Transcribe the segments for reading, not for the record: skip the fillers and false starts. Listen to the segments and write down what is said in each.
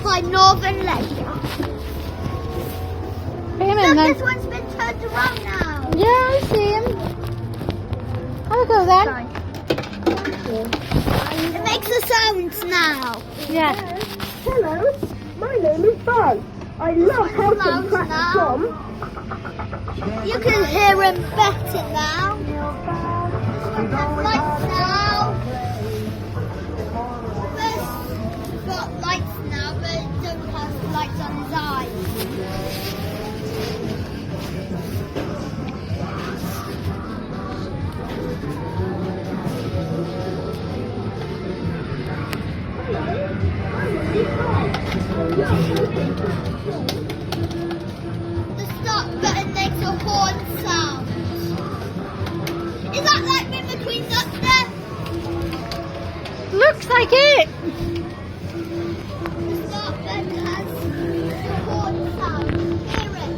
my northern layer. Look, this one's been turned around now. Yeah, I see him. Have a go then. It makes a sound now. Yeah. Hello, my name is Buzz. I love helping crack Tom. You can hear him better now. There's lights now. First, he's got lights now, but it don't have lights on his eyes. The start button makes a horn sound. Is that like mimicking thunder? Looks like it. The start button has a horn sound. Hear it.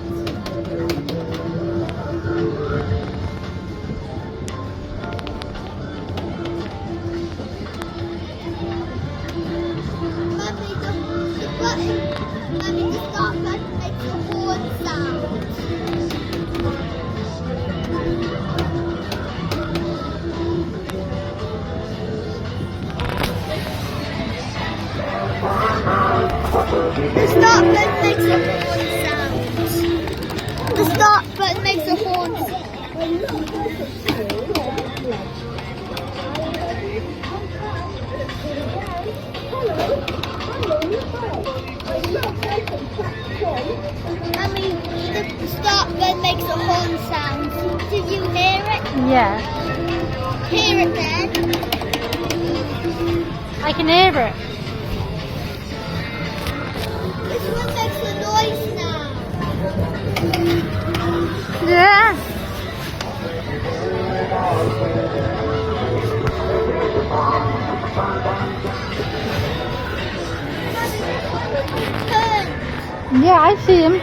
Mummy, the start button makes a horn sound. The start button makes a horn sound. The start button makes a horn sound. Mummy, the start button makes a horn sound. Do you hear it? Yeah. Hear it then. I can hear it. This one makes a noise now. Yeah. Turn. Yeah, I see him.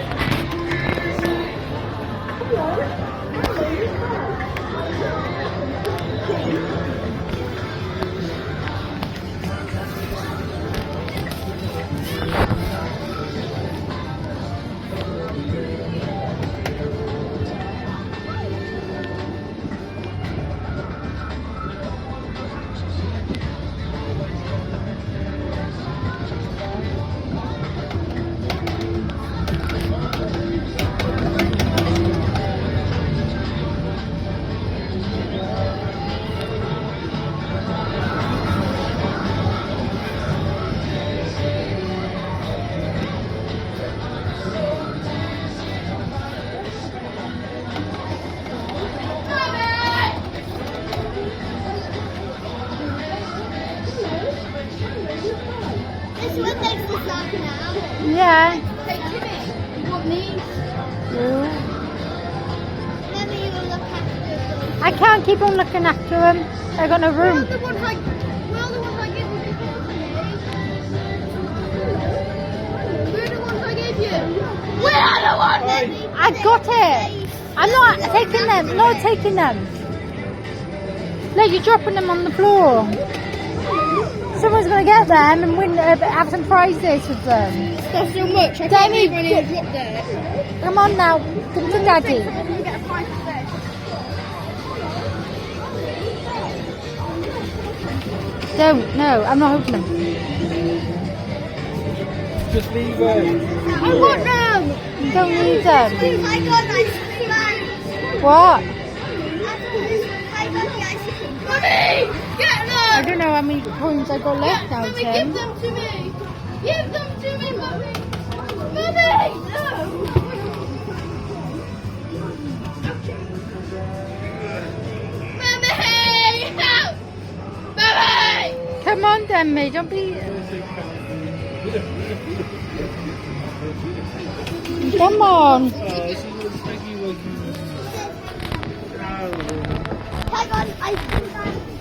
This one makes the sound now. Yeah. Hey Jimmy, you want these? Mummy, you will look after them. I can't keep on looking after him. I got no room. Well, the ones I gave you before, We're the ones I gave you. We are the ones. I got it. I'm not taking them. Not taking them. No, you're dropping them on the floor. Someone's going to get them and win. Have some prizes with them. That's so much. I can't believe when it dropped there. Come on now. Come to Daddy. Don't. No, I'm not opening them. Just leave it. I want them. You don't need them. I got ice cream. What? I got the ice cream. Mummy, get them. I don't know how many coins I got left now, Mummy, Tim. give them to me. Give them to me, Mummy. Mummy, no. Mummy, help. Mummy. Come on, Demi. Don't be. Come on. I got ice cream.